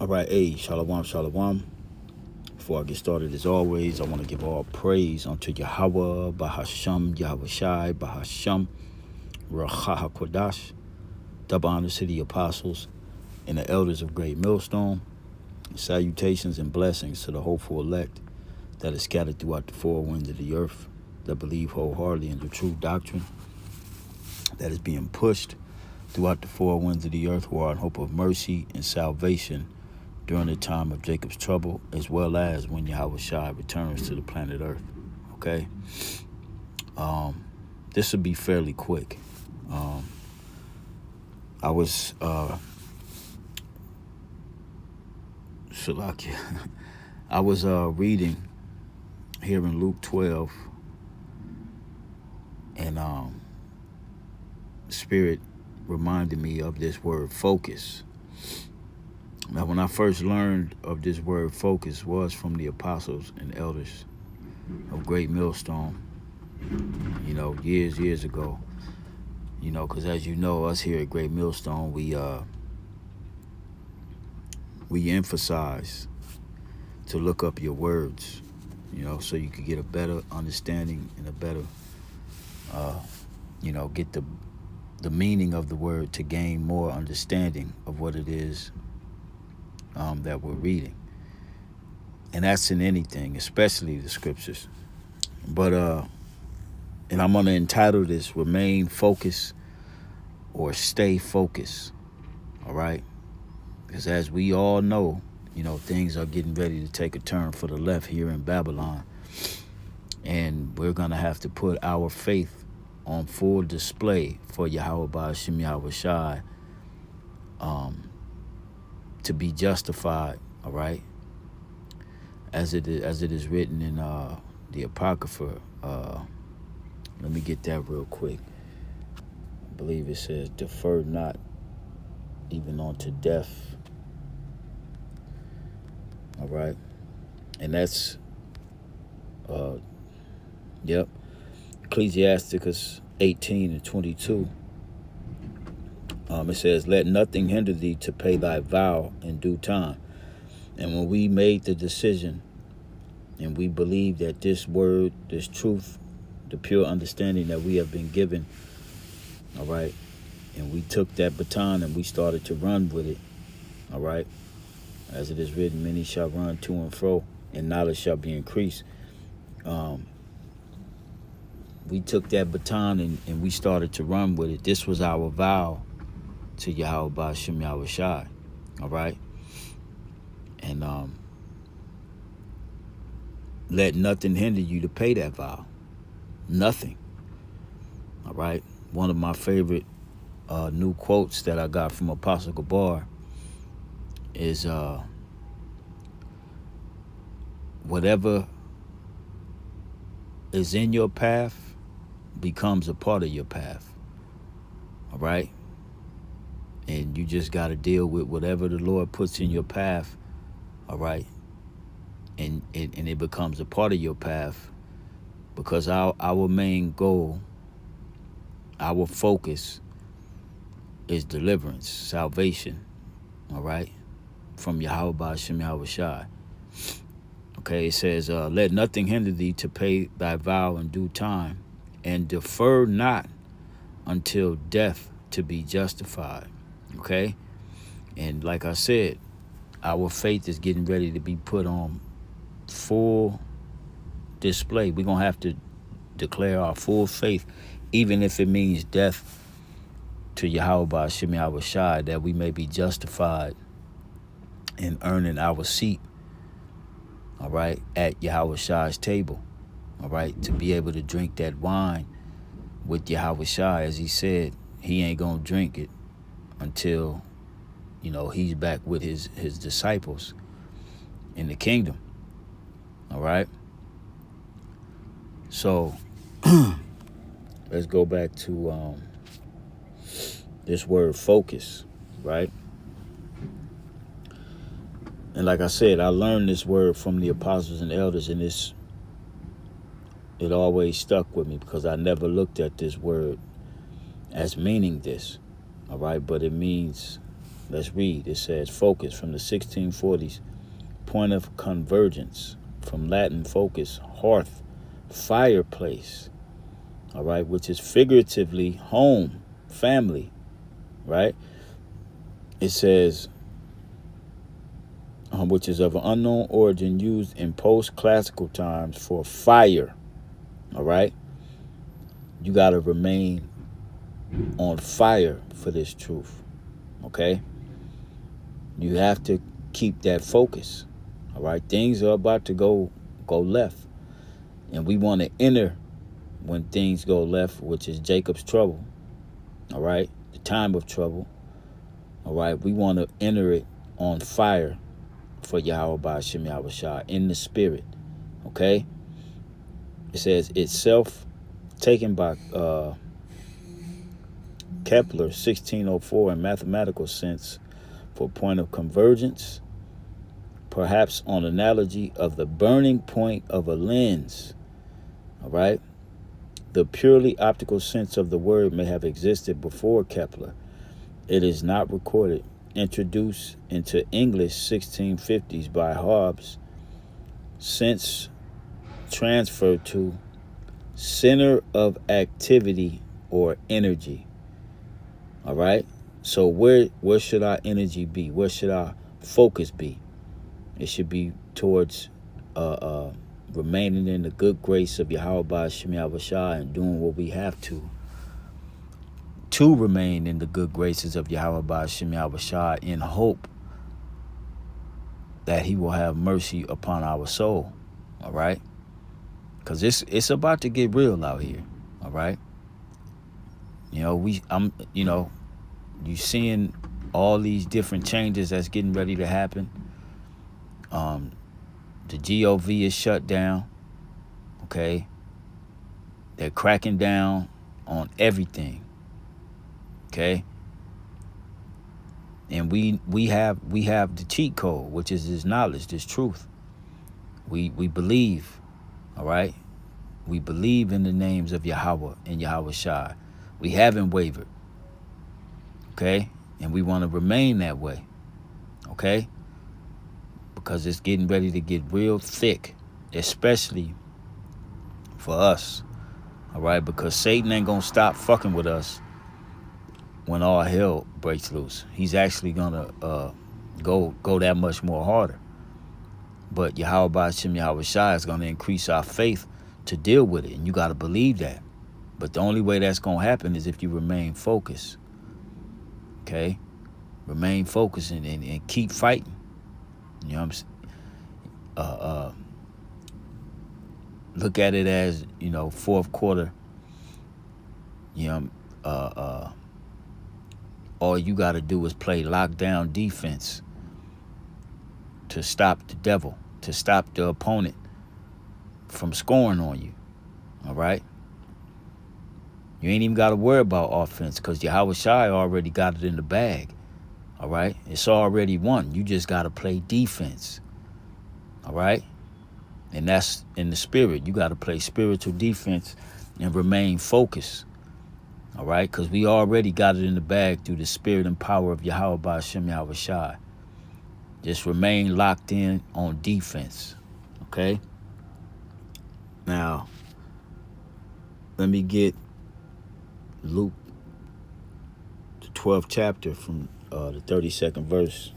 All right, hey, shalom, shalom. Before I get started, as always, I want to give all praise unto Yahweh, Bahasham, Yahweh Shai, Bahasham, Racha HaKodash. Double honors to the apostles and the elders of Great Millstone. Salutations and blessings to the hopeful elect that is scattered throughout the four winds of the earth, that believe wholeheartedly in the true doctrine that is being pushed throughout the four winds of the earth, who are in hope of mercy and salvation during the time of Jacob's trouble, as well as when Yahweh Shai returns to the planet Earth. Okay? This will be fairly quick. I was, Shalakia, I was reading here in Luke 12, and Spirit reminded me of this word focus. Now, when I first learned of this word focus was from the apostles and elders of Great Millstone, years ago, because as you know, us here at Great Millstone, we emphasize to look up your words, so you could get a better understanding and a better, get the meaning of the word to gain more understanding of what it is that we're reading. And that's in anything, especially the scriptures. But and I'm going to entitle this Remain Focused or Stay Focused. All right? Because as we all know, things are getting ready to take a turn for the left here in Babylon. And we're going to have to put our faith on full display for Yahweh Ba'ashim Yahweh Shai to be justified, all right? As it is written in the Apocrypha. Let me get that real quick. I believe it says, defer not even unto death. All right? And that's, Ecclesiasticus 18:22. It says, let nothing hinder thee to pay thy vow in due time. And when we made the decision and we believe that this word, this truth, the pure understanding that we have been given, all right, and we took that baton and we started to run with it, all right, as it is written, many shall run to and fro, and knowledge shall be increased. We took that baton and we started to run with it. This was our vow to Yahweh Ba'ashim Yahweh Shai, all right? And let nothing hinder you to pay that vow. Nothing, all right? One of my favorite new quotes that I got from Apostle Gabar is whatever is in your path becomes a part of your path, all right? And you just got to deal with whatever the Lord puts in your path, all right? And it becomes a part of your path, because our main goal, our focus is deliverance, salvation, all right? From Yahweh Ba'ashim Yahweh Shai. Okay, it says, let nothing hinder thee to pay thy vow in due time, and defer not until death to be justified. Okay? And like I said, our faith is getting ready to be put on full display. We're going to have to declare our full faith, even if it means death to Yahweh Ba'ashim Yahweh Shai, that we may be justified in earning our seat, all right, at Yahweh Shai's table, all right, to be able to drink that wine with Yahweh Shai. As he said, he ain't going to drink it until, he's back with his disciples in the kingdom, all right? So, let's go back to this word focus, right? And like I said, I learned this word from the apostles and elders, and it always stuck with me because I never looked at this word as meaning this, all right? But it means Let's read. It says, focus from the 1640s, point of convergence, from Latin focus, hearth, fireplace, all right, which is figuratively home, family, right? It says, which is of an unknown origin, used in post-classical times for fire, all right? You got to remain on fire for this truth, okay? You have to keep that focus, all right? Things are about to go left, and we want to enter when things go left, which is Jacob's trouble, all right? The time of trouble, all right? We want to enter it on fire for Yahweh Ba'ashem Yahushua in the spirit, okay? It says itself taken by Kepler 1604 in mathematical sense for point of convergence, perhaps on analogy of the burning point of a lens, all right? The purely optical sense of the word may have existed before Kepler. It is not recorded. Introduced into English 1650s by Hobbes, since transferred to center of activity or energy. All right? So where should our energy be? Where should our focus be? It should be towards remaining in the good grace of Yahweh Ba'ashem Yahushua and doing what we have to remain in the good graces of Yahweh Ba'ashem Yahushua in hope that he will have mercy upon our soul, all right? Because it's about to get real out here, all right? You know, you seeing all these different changes that's getting ready to happen. The GOV is shut down, okay? They're cracking down on everything, okay? And we have the cheat code, which is this knowledge, this truth. We believe, all right? We believe in the names of Yahweh and Yahweh Shai. We haven't wavered, okay? And we want to remain that way, okay? Because it's getting ready to get real thick, especially for us, all right? Because Satan ain't going to stop fucking with us when all hell breaks loose. He's actually going to go that much more harder. But Yahweh Ba'ashem Yahushua is going to increase our faith to deal with it, and you got to believe that. But the only way that's going to happen is if you remain focused, okay? Remain focused and keep fighting. You know what I'm saying? Look at it as, fourth quarter, all you got to do is play lockdown defense to stop the devil, to stop the opponent from scoring on you, all right? You ain't even got to worry about offense because Yahweh Shai already got it in the bag, all right? It's already won. You just got to play defense, all right? And that's in the spirit. You got to play spiritual defense and remain focused, all right? Because we already got it in the bag through the spirit and power of Yahweh Ba'ashem Yahushua. Just remain locked in on defense, okay? Now, let me get Luke, the 12th chapter from the 32nd verse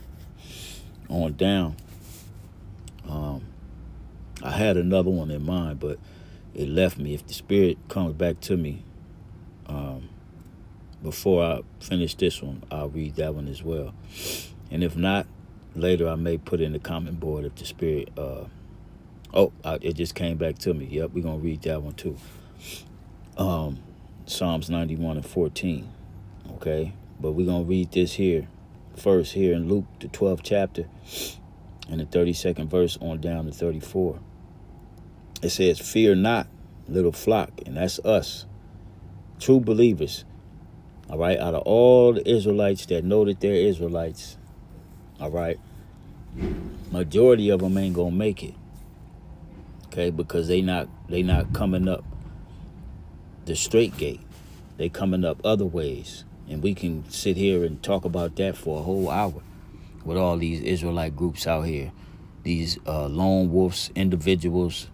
on down. I had another one in mind, but it left me. If the Spirit comes back to me before I finish this one, I'll read that one as well. And if not, later I may put in the comment board if the Spirit... it just came back to me. Yep, we're going to read that one too. Psalms 91 and 14. Okay? But we're going to read this here first here in Luke, the 12th chapter, and the 32nd verse on down to 34. It says, fear not, little flock, and that's us, true believers, all right? Out of all the Israelites that know that they're Israelites, all right, majority of them ain't going to make it, okay, because they not coming up the straight gate. They coming up other ways, And we can sit here and talk about that for a whole hour with all these Israelite groups out here, these lone wolves, individuals,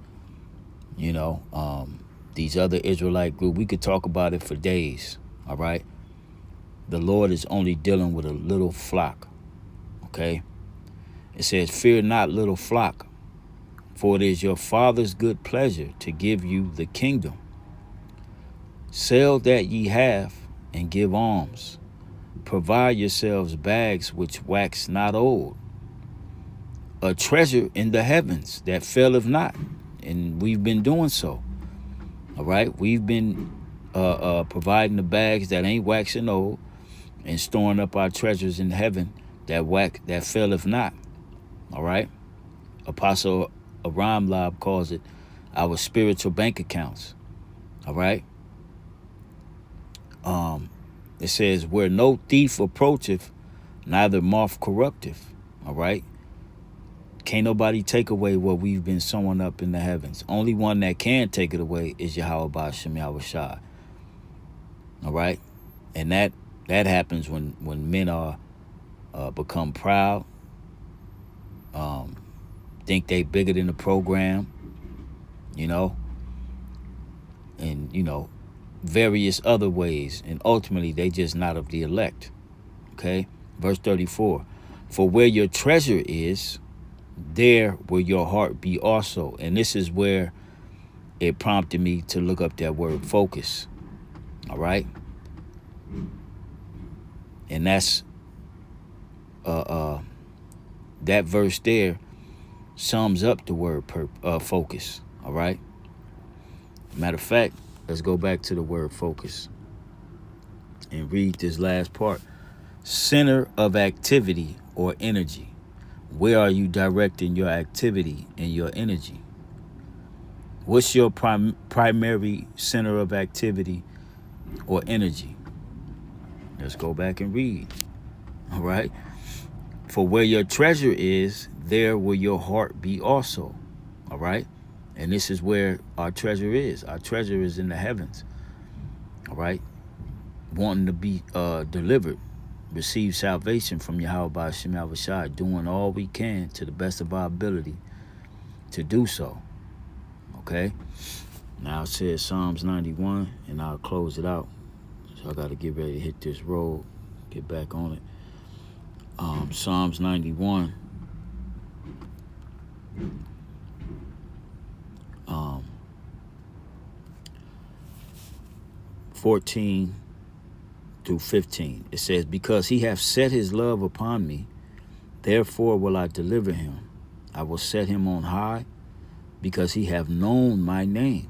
these other Israelite groups. We could talk about it for days, all right? The Lord is only dealing with a little flock, okay? It says, fear not, little flock, for it is your Father's good pleasure to give you the kingdom. Sell that ye have and give alms. Provide yourselves bags which wax not old, a treasure in the heavens that faileth not. And we've been doing so. All right. We've been providing the bags that ain't waxing old and storing up our treasures in heaven that faileth not. All right. Apostle Aram Lab calls it our spiritual bank accounts. All right. It says, where no thief approacheth, neither moth corrupteth. All right. Can't nobody take away what we've been sewing up in the heavens. Only one that can take it away is Yahweh Ba'ashem Yahushua. All right. And that happens when men are become proud, think they bigger than the program, and various other ways, and ultimately they just not of the elect. Okay. Verse 34, for where your treasure is, there will your heart be also. And this is where it prompted me to look up that word focus. All right. And that's that verse there sums up the word focus. All right. Matter of fact, let's go back to the word focus and read this last part. Center of activity or energy. Where are you directing your activity and your energy? What's your primary center of activity or energy? Let's go back and read. All right. For where your treasure is, there will your heart be also. All right. And this is where our treasure is. Our treasure is in the heavens. All right. Wanting to be delivered, receive salvation from Yahweh Ba'ashem Yahushua, doing all we can to the best of our ability to do so. Okay. Now it says Psalms 91, and I'll close it out. So I got to get ready to hit this road, get back on it. Psalms 91. 14 through 15. It says, because he hath set his love upon me, therefore will I deliver him. I will set him on high, because he hath known my name.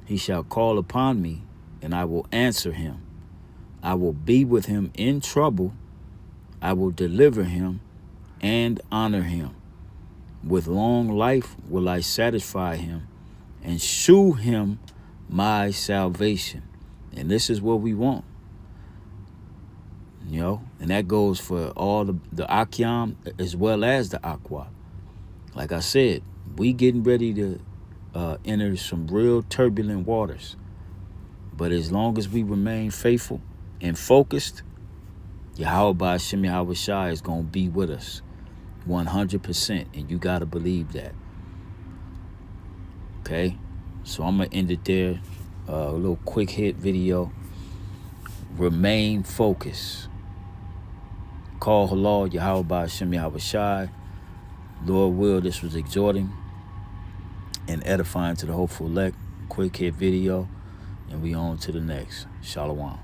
He shall call upon me, and I will answer him. I will be with him in trouble. I will deliver him and honor him. With long life will I satisfy him and shew him my salvation. And this is what we want. And that goes for all the Akyam as well as the Aqua. Like I said, we getting ready to enter some real turbulent waters. But as long as we remain faithful and focused, Yahweh Ba'ashem Yahushua is going to be with us 100%. And you got to believe that. Okay? So I'm going to end it there. A little quick hit video. Remain focused. Call halal Yahweh Ba'ashem Yahushua. Lord will, this was exhorting and edifying to the hopeful elect. Quick hit video. And we on to the next. Shalom.